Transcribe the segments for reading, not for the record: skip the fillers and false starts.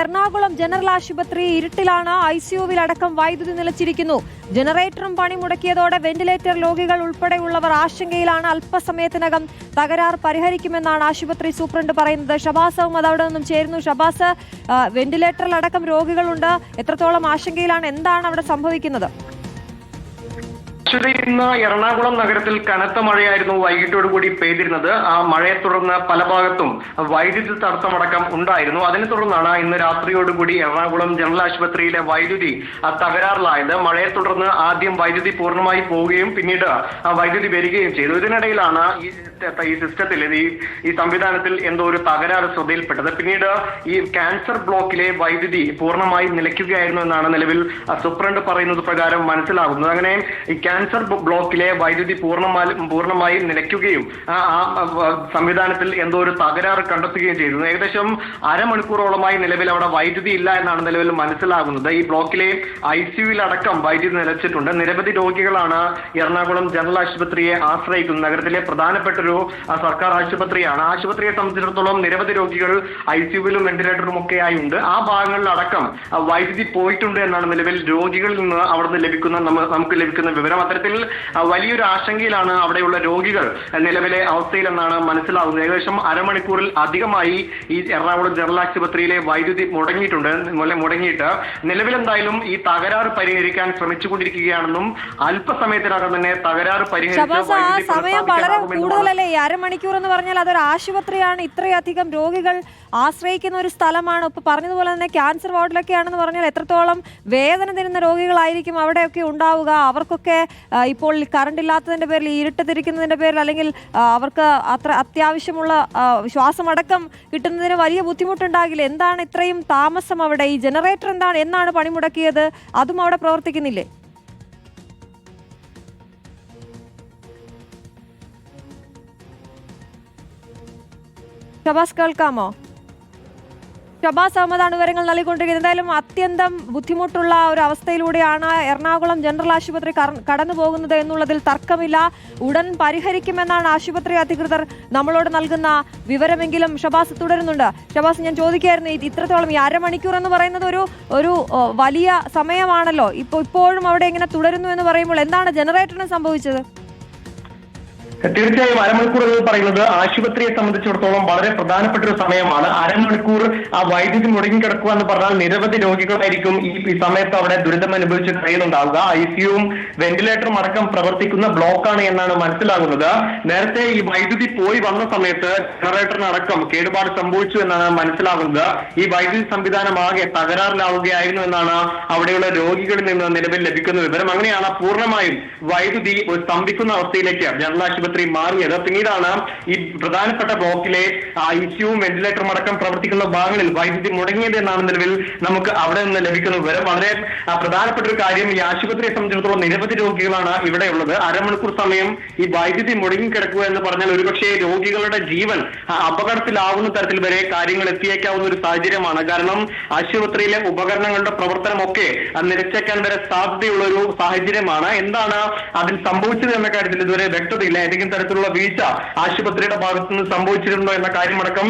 Ernakulam general ആശുപത്രി ഇരുട്ടിലാണ്. ഐസിയുവിൽ അടക്കം വൈദ്യുതി നിലച്ചിരിക്കുന്നു. ജനറേറ്ററും പണി മുടക്കിയതോടെ വെന്റിലേറ്റർ രോഗികൾ ഉൾപ്പെടെയുള്ളവർ ആശങ്കയിലാണ്. അല്പസമയത്തിനകം തകരാർ പരിഹരിക്കുമെന്നാണ് ആശുപത്രി സൂപ്രണ്ട് പറയുന്നത്. ഷബാസ് അഹമ്മദ് അവിടെ നിന്നും ചേരുന്നു. ഷബാസ്, വെന്റിലേറ്ററിലടക്കം രോഗികളുണ്ട്. എത്രത്തോളം ആശങ്കയിലാണ്? എന്താണ് അവിടെ സംഭവിക്കുന്നത്? ഇന്ന് എറണാകുളം നഗരത്തിൽ കനത്ത മഴയായിരുന്നു വൈകിട്ടോടുകൂടി പെയ്തിരുന്നത്. ആ മഴയെ തുടർന്ന് പല ഭാഗത്തും വൈദ്യുതി തടസ്സമടക്കം ഉണ്ടായിരുന്നു. അതിനെ തുടർന്നാണ് ഇന്ന് രാത്രിയോടുകൂടി എറണാകുളം ജനറൽ ആശുപത്രിയിലെ വൈദ്യുതി തകരാറിലായത്. മഴയെ തുടർന്ന് ആദ്യം വൈദ്യുതി പൂർണ്ണമായി പോവുകയും പിന്നീട് വൈദ്യുതി വരികയും ചെയ്തു. ഇതിനിടയിലാണ് ഈ സിസ്റ്റത്തിൽ ഈ സംവിധാനത്തിൽ എന്തോ ഒരു തകരാറ് ശ്രദ്ധയിൽപ്പെട്ടത്. പിന്നീട് ഈ ക്യാൻസർ ബ്ലോക്കിലെ വൈദ്യുതി പൂർണ്ണമായി നിലയ്ക്കുകയായിരുന്നു എന്നാണ് നിലവിൽ സൂപ്രണ്ട് പറയുന്നത് പ്രകാരം മനസ്സിലാകുന്നത്. അങ്ങനെ ഈ ക്യാൻസർ ബ്ലോക്കിലെ വൈദ്യുതി പൂർണ്ണമായി നിലയ്ക്കുകയും ആ സംവിധാനത്തിൽ എന്തോ ഒരു തകരാറ് കണ്ടെത്തുകയും ചെയ്തു. ഏകദേശം അരമണിക്കൂറോളമായി നിലവിൽ അവിടെ വൈദ്യുതി ഇല്ല എന്നാണ് നിലവിൽ മനസ്സിലാകുന്നത്. ഈ ബ്ലോക്കിലെ ഐസിയുവിലടക്കം വൈദ്യുതി നിലച്ചിട്ടുണ്ട്. നിരവധി രോഗികളാണ് എറണാകുളം ജനറൽ ആശുപത്രിയെ ആശ്രയിക്കുന്നത്. നഗരത്തിലെ പ്രധാനപ്പെട്ട ഒരു സർക്കാർ ആശുപത്രിയാണ്. ആശുപത്രിയെ സംബന്ധിച്ചിടത്തോളം നിരവധി രോഗികൾ ഐസിയുവിലും വെന്റിലേറ്ററും ഒക്കെ ആയി ഉണ്ട്. ആ ഭാഗങ്ങളിലടക്കം വൈദ്യുതി പോയിട്ടുണ്ട് എന്നാണ് നിലവിൽ രോഗികളിൽ നിന്ന് അവിടുന്ന് നമുക്ക് ലഭിക്കുന്ന വിവരം. അത്തരത്തിൽ വലിയൊരു ആശങ്കയിലാണ് അവിടെയുള്ള രോഗികൾ നിലവിലെ അവസ്ഥയിലെന്നാണ് മനസ്സിലാകുന്നത്. ഏകദേശം അരമണിക്കൂറിൽ അധികമായി ഈ എറണാകുളം ജനറൽ ആശുപത്രിയിലെ വൈദ്യുതി മുടങ്ങിയിട്ട് നിലവിൽ എന്തായാലും ഈ തകരാറ് പരിഹരിക്കാൻ ശ്രമിച്ചുകൊണ്ടിരിക്കുകയാണെന്നും അല്പസമയത്തിനകം തന്നെ തകരാറ് കൂടുതലല്ലേ? ഈ അരമണിക്കൂർ എന്ന് പറഞ്ഞാൽ അതൊരു ആശുപത്രിയാണ്. ഇത്രയധികം രോഗികൾ ആശ്രയിക്കുന്ന ഒരു സ്ഥലമാണ്. ഇപ്പൊ പറഞ്ഞതുപോലെ തന്നെ ക്യാൻസർ വാർഡിലൊക്കെ ആണെന്ന് പറഞ്ഞാൽ എത്രത്തോളം വേദന തരുന്ന രോഗികളായിരിക്കും അവിടെയൊക്കെ ഉണ്ടാവുക. അവർക്കൊക്കെ ഇപ്പോൾ കറണ്ട് ഇല്ലാത്തതിന്റെ പേരിൽ, ഇരുട്ട് തിരിക്കുന്നതിന്റെ പേരിൽ, അല്ലെങ്കിൽ അവർക്ക് അത്ര അത്യാവശ്യമുള്ള ശ്വാസമടക്കം കിട്ടുന്നതിന് വലിയ ബുദ്ധിമുട്ടുണ്ടാകില്ല. എന്താണ് ഇത്രയും താമസം അവിടെ? ഈ ജനറേറ്റർ എന്നാണ് പണിമുടക്കിയത്? അതും അവിടെ പ്രവർത്തിക്കുന്നില്ലേ? ഷബാസ്, കേൾക്കാമോ? ഷബാസ് അഹമ്മദാണ് വിവരങ്ങൾ നൽകിക്കൊണ്ടിരിക്കുന്നത്. എന്തായാലും അത്യന്തം ബുദ്ധിമുട്ടുള്ള ഒരു അവസ്ഥയിലൂടെയാണ് എറണാകുളം ജനറൽ ആശുപത്രി കടന്നു പോകുന്നത് എന്നുള്ളതിൽ തർക്കമില്ല. ഉടൻ പരിഹരിക്കുമെന്നാണ് ആശുപത്രി അധികൃതർ നമ്മളോട് നൽകുന്ന വിവരമെങ്കിലും ഷബാസ് തുടരുന്നുണ്ട്. ഷബാസ്, ഞാൻ ചോദിക്കുകയായിരുന്നു, ഇത്രത്തോളം ഈ അരമണിക്കൂർ എന്ന് പറയുന്നത് ഒരു വലിയ സമയമാണല്ലോ. ഇപ്പോഴും അവിടെ ഇങ്ങനെ തുടരുന്നു എന്ന് പറയുമ്പോൾ എന്താണ് ജനറേറ്ററിന് സംഭവിച്ചത്? തീർച്ചയായും അരമണിക്കൂർ എന്ന് പറയുന്നത് ആശുപത്രിയെ സംബന്ധിച്ചിടത്തോളം വളരെ പ്രധാനപ്പെട്ട ഒരു സമയമാണ്. അരമണിക്കൂർ ആ വൈദ്യുതി മുടങ്ങിക്കിടക്കുക എന്ന് പറഞ്ഞാൽ നിരവധി രോഗികളായിരിക്കും ഈ സമയത്ത് അവിടെ ദുരിതം അനുഭവിച്ച് കഴിയുന്നുണ്ടാവുക. ഐസിയുവും വെന്റിലേറ്ററും അടക്കം പ്രവർത്തിക്കുന്ന ബ്ലോക്കാണ് എന്നാണ് മനസ്സിലാകുന്നത്. നേരത്തെ ഈ വൈദ്യുതി പോയി വന്ന സമയത്ത് ജനറേറ്ററിനടക്കം കേടുപാട് സംഭവിച്ചു എന്നാണ് മനസ്സിലാകുന്നത്. ഈ വൈദ്യുതി സംവിധാനം ആകെ തകരാറിലാവുകയായിരുന്നു എന്നാണ് അവിടെയുള്ള രോഗികളിൽ നിന്ന് നിലവിൽ ലഭിക്കുന്ന വിവരം. അങ്ങനെയാണ് പൂർണ്ണമായും വൈദ്യുതി സ്തംഭിക്കുന്ന അവസ്ഥയിലേക്ക് ജനറൽ ആശുപത്രി മാറിയത്. പിന്നീടാണ് ഈ പ്രധാനപ്പെട്ട ബ്ലോക്കിലെ ഐസിയുവും വെന്റിലേറ്ററും അടക്കം പ്രവർത്തിക്കുന്ന ഭാഗങ്ങളിൽ വൈദ്യുതി മുടങ്ങിയത് എന്നാണ് നിലവിൽ നമുക്ക് അവിടെ നിന്ന് ലഭിക്കുന്ന വിവരം. വളരെ പ്രധാനപ്പെട്ട ഒരു കാര്യം, ഈ ആശുപത്രിയെ സംബന്ധിച്ചിടത്തോളം നിരവധി രോഗികളാണ് ഇവിടെ ഉള്ളത്. അരമണിക്കൂർ സമയം ഈ വൈദ്യുതി മുടങ്ങിക്കിടക്കുക എന്ന് പറഞ്ഞാൽ ഒരുപക്ഷെ രോഗികളുടെ ജീവൻ അപകടത്തിലാവുന്ന തരത്തിൽ വരെ കാര്യങ്ങൾ എത്തിയേക്കാവുന്ന ഒരു സാഹചര്യമാണ്. കാരണം ആശുപത്രിയിലെ ഉപകരണങ്ങളുടെ പ്രവർത്തനമൊക്കെ നിലച്ചേക്കാൻ വരെ സാധ്യതയുള്ള ഒരു സാഹചര്യമാണ്. എന്താണ് അതിൽ സംഭവിച്ചത് എന്ന കാര്യത്തിൽ ഇതുവരെ വ്യക്തതയില്ല. ഏതെങ്കിലും തരത്തിലുള്ള വീഴ്ച ആശുപത്രിയുടെ ഭാഗത്തു നിന്ന് സംഭവിച്ചിട്ടുണ്ടോ എന്ന കാര്യമടക്കം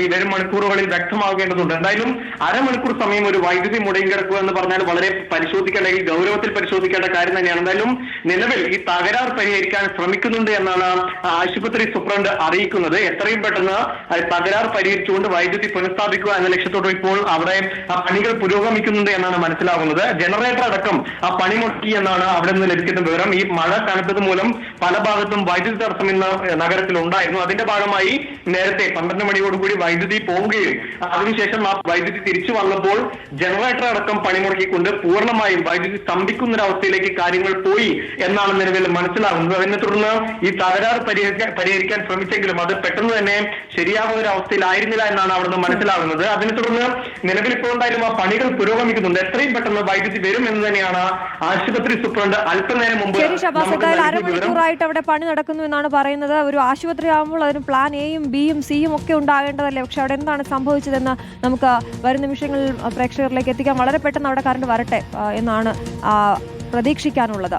ഈ വരും മണിക്കൂറുകളിൽ വ്യക്തമാകേണ്ടതുണ്ട്. എന്തായാലും അരമണിക്കൂർ സമയം ഒരു വൈദ്യുതി മുടങ്ങിക്കിടക്കുക എന്ന് പറഞ്ഞാൽ വളരെ പരിശോധിക്കേണ്ട, ഈ ഗൗരവത്തിൽ പരിശോധിക്കേണ്ട കാര്യം തന്നെയാണ്. എന്തായാലും നിലവിൽ ഈ തകരാർ പരിഹരിക്കാൻ ശ്രമിക്കുന്നുണ്ട് എന്നാണ് ആശുപത്രി സൂപ്രണ്ട് അറിയിക്കുന്നത്. എത്രയും പെട്ടെന്ന് തകരാർ പരിഹരിച്ചുകൊണ്ട് വൈദ്യുതി പുനഃസ്ഥാപിക്കുക എന്ന ലക്ഷ്യത്തോടെ ഇപ്പോൾ അവിടെ പണികൾ പുരോഗമിക്കുന്നുണ്ട് എന്നാണ് മനസ്സിലാകുന്നത്. ജനറേറ്റർ അടക്കം ആ പണി മുടക്കി എന്നാണ് അവിടെ നിന്ന് ലഭിക്കുന്ന വിവരം. ഈ മഴ കനത്തത് മൂലം പല ഭാഗത്തും വൈദ്യുതി തടസ്സം ഇന്ന് നഗരത്തിൽ ഉണ്ടായിരുന്നു. അതിന്റെ ഭാഗമായി നേരത്തെ 12 മണിയോടുകൂടി വൈദ്യുതി പോവുകയും അതിനുശേഷം ആ വൈദ്യുതി തിരിച്ചു വന്നപ്പോൾ ജനറേറ്റർ അടക്കം പണിമുടക്കിക്കൊണ്ട് പൂർണ്ണമായും വൈദ്യുതി സ്തംഭിക്കുന്ന ഒരു അവസ്ഥയിലേക്ക് കാര്യങ്ങൾ പോയി എന്നാണ് നിലവിൽ മനസ്സിലാകുന്നത്. അതിനെ തുടർന്ന് ഈ തകരാർ പരിഹരിക്കാൻ ശ്രമിച്ചെങ്കിലും അത് പെട്ടെന്ന് തന്നെ ശരിയാകുന്ന ഒരു അവസ്ഥയിലായിരുന്നില്ല എന്നാണ് അവിടുന്ന് മനസ്സിലാകുന്നത്. അതിനെ തുടർന്ന് നിലവിൽ ഇപ്പോൾ എന്തായാലും ആ പണികൾ പുരോഗമിക്കുന്നുണ്ട്. എത്രയും പെട്ടെന്ന് വൈദ്യുതി വരും എന്ന് തന്നെയാണ് ആശുപത്രി സൂപ്രണ്ട് അല്പനേരം മുമ്പ് അവിടെ പണി നടക്കുന്നു എന്നാണ് പറയുന്നത്. ഒരു ആശുപത്രി ആകുമ്പോൾ അതിന് പ്ലാൻ എയും ബിയും സിയും ഒക്കെ ഉണ്ടാകേണ്ടതല്ലേ? പക്ഷെ അവിടെ എന്താണ് സംഭവിച്ചതെന്ന് നമുക്ക് വരും നിമിഷങ്ങളിൽ പ്രേക്ഷകരിലേക്ക് എത്തിക്കാം. വളരെ പെട്ടെന്ന് അവിടെ കറണ്ട് വരട്ടെ എന്നാണ് പ്രതീക്ഷിക്കാനുള്ളത്.